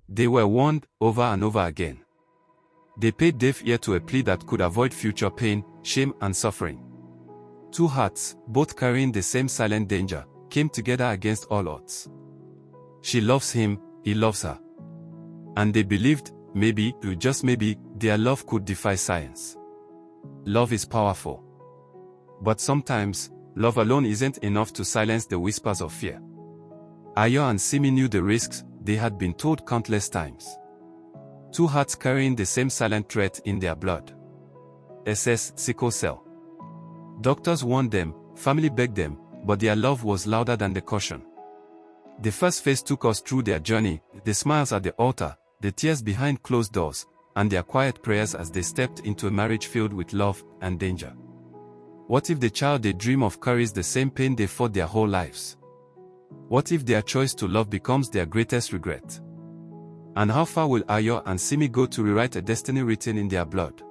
They were warned over and over again. They paid deaf ear to a plea that could avoid future pain, shame, and suffering. Two hearts, both carrying the same silent danger, came together against all odds. She loves him, he loves her. And they believed, maybe, just maybe, their love could defy science. Love is powerful. But sometimes, love alone isn't enough to silence the whispers of fear. Ayo and Simi knew the risks. They had been told countless times. Two hearts carrying the same silent threat in their blood. SS sickle cell. Doctors warned them, family begged them, but their love was louder than the caution. The first phase took us through their journey, the smiles at the altar, the tears behind closed doors, and their quiet prayers as they stepped into a marriage filled with love and danger. What if the child they dream of carries the same pain they fought their whole lives? What if their choice to love becomes their greatest regret? And how far will Ayo and Simi go to rewrite a destiny written in their blood?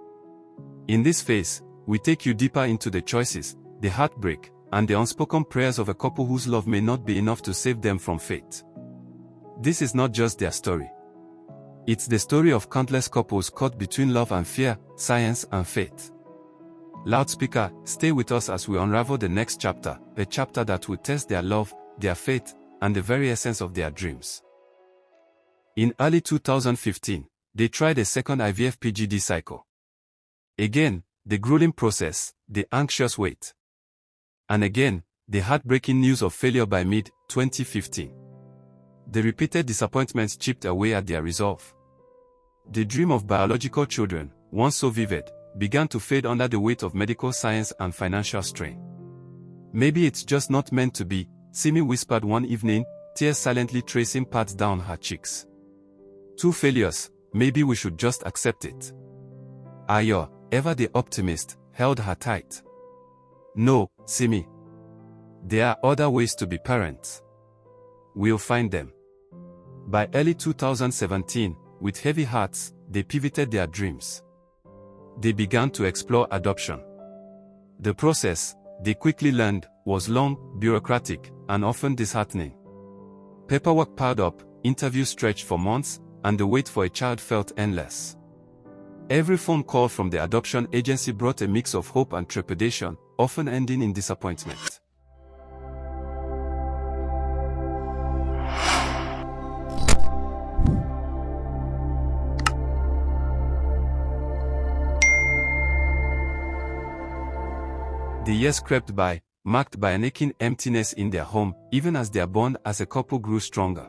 In this phase, we take you deeper into the choices, the heartbreak, and the unspoken prayers of a couple whose love may not be enough to save them from fate. This is not just their story. It's the story of countless couples caught between love and fear, science and faith. Loudspeaker, stay with us as we unravel the next chapter, a chapter that will test their love, their faith, and the very essence of their dreams. In early 2015, they tried a second IVF PGD cycle. Again, the grueling process, the anxious wait. And again, the heartbreaking news of failure by mid-2015. The repeated disappointments chipped away at their resolve. The dream of biological children, once so vivid, began to fade under the weight of medical science and financial strain. Maybe it's just not meant to be, Simi whispered one evening, tears silently tracing paths down her cheeks. Two failures, maybe we should just accept it. Ayo, ever the optimist, held her tight. No, Simi. There are other ways to be parents. We'll find them. By early 2017, with heavy hearts, they pivoted their dreams. They began to explore adoption. The process, they quickly learned, was long, bureaucratic, and often disheartening. Paperwork piled up, interviews stretched for months, and the wait for a child felt endless. Every phone call from the adoption agency brought a mix of hope and trepidation, often ending in disappointment. The years crept by, marked by an aching emptiness in their home, even as their bond as a couple grew stronger.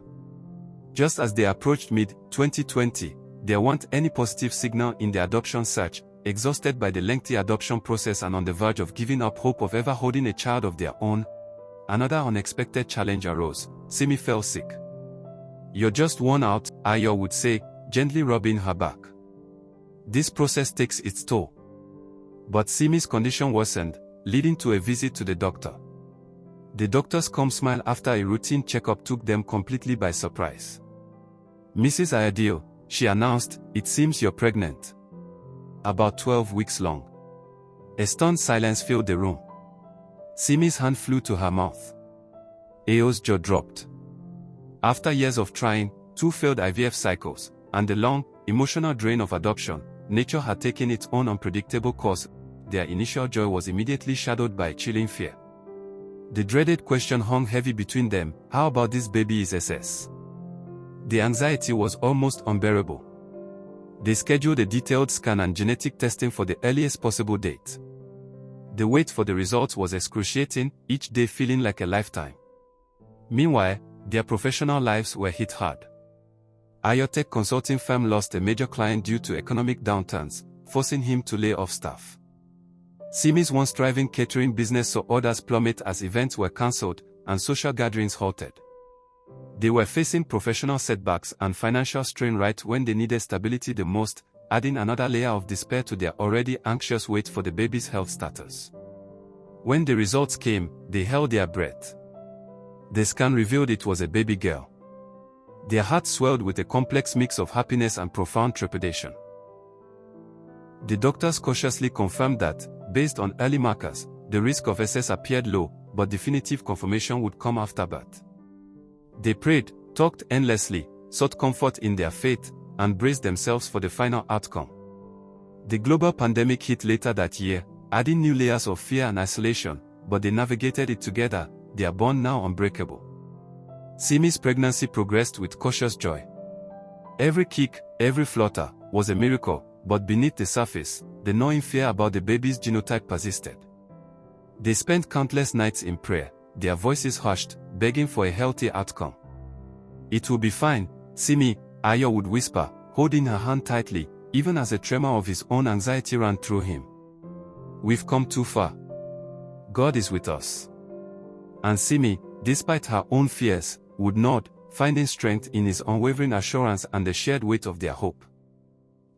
Just as they approached mid-2020, there weren't any positive signal in the adoption search, exhausted by the lengthy adoption process and on the verge of giving up hope of ever holding a child of their own. Another unexpected challenge arose. Simi fell sick. "You're just worn out," Ayo would say, gently rubbing her back. This process takes its toll. But Simi's condition worsened, leading to a visit to the doctor. The doctor's calm smile after a routine checkup took them completely by surprise. "Mrs. Ayodele," she announced, "it seems you're pregnant. About 12 weeks long." A stunned silence filled the room. Simi's hand flew to her mouth. Ayo's jaw dropped. After years of trying, 2 failed IVF cycles, and the long, emotional drain of adoption, nature had taken its own unpredictable course. Their initial joy was immediately shadowed by a chilling fear. The dreaded question hung heavy between them: how about this baby is SS? The anxiety was almost unbearable. They scheduled a detailed scan and genetic testing for the earliest possible date. The wait for the results was excruciating, each day feeling like a lifetime. Meanwhile, their professional lives were hit hard. Ayo's tech consulting firm lost a major client due to economic downturns, forcing him to lay off staff. Simi's once thriving catering business saw orders plummet as events were cancelled and social gatherings halted. They were facing professional setbacks and financial strain right when they needed stability the most. adding another layer of despair to their already anxious wait for the baby's health status. When the results came, they held their breath. The scan revealed it was a baby girl. Their hearts swelled with a complex mix of happiness and profound trepidation. The doctors cautiously confirmed that, based on early markers, the risk of SS appeared low, but definitive confirmation would come after birth. They prayed, talked endlessly, sought comfort in their faith, and braced themselves for the final outcome. The global pandemic hit later that year, adding new layers of fear and isolation, but they navigated it together, their bond now unbreakable. Simi's pregnancy progressed with cautious joy. Every kick, every flutter, was a miracle, but beneath the surface, the gnawing fear about the baby's genotype persisted. They spent countless nights in prayer, their voices hushed, begging for a healthy outcome. "It will be fine," Simi, Ayo would whisper, holding her hand tightly, even as a tremor of his own anxiety ran through him. "We've come too far. God is with us." And Simi, despite her own fears, would nod, finding strength in his unwavering assurance and the shared weight of their hope.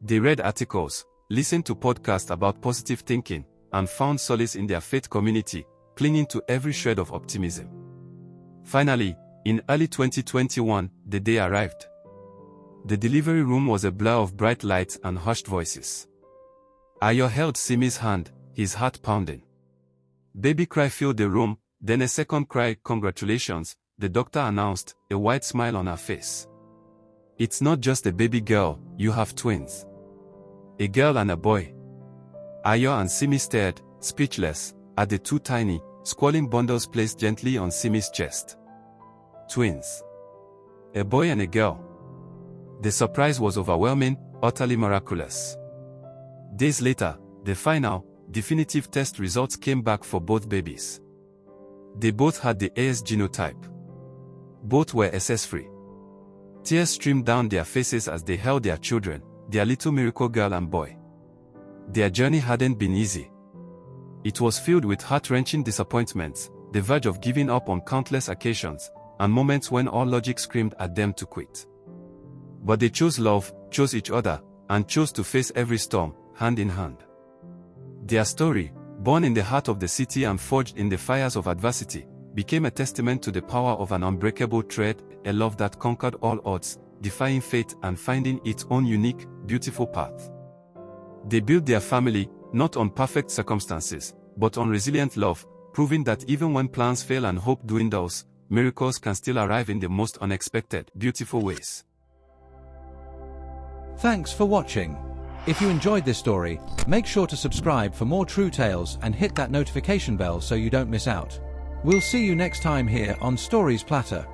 They read articles, listened to podcasts about positive thinking, and found solace in their faith community, clinging to every shred of optimism. Finally, in early 2021, the day arrived. The delivery room was a blur of bright lights and hushed voices. Ayo held Simi's hand, his heart pounding. Baby cry filled the room, then a second cry, "Congratulations," the doctor announced, a wide smile on her face. "It's not just a baby girl, you have twins. A girl and a boy." Ayo and Simi stared, speechless, at the two tiny, squalling bundles placed gently on Simi's chest. Twins. A boy and a girl. The surprise was overwhelming, utterly miraculous. Days later, the final, definitive test results came back for both babies. They both had the AS genotype. Both were SS-free. Tears streamed down their faces as they held their children, their little miracle girl and boy. Their journey hadn't been easy. It was filled with heart-wrenching disappointments, the verge of giving up on countless occasions, and moments when all logic screamed at them to quit. But they chose love, chose each other, and chose to face every storm, hand in hand. Their story, born in the heart of the city and forged in the fires of adversity, became a testament to the power of an unbreakable thread, a love that conquered all odds, defying fate and finding its own unique, beautiful path. They built their family, not on perfect circumstances, but on resilient love, proving that even when plans fail and hope dwindles, miracles can still arrive in the most unexpected, beautiful ways. Thanks for watching. If you enjoyed this story, make sure to subscribe for more true tales and hit that notification bell so you don't miss out. We'll see you next time here on Stories Platter.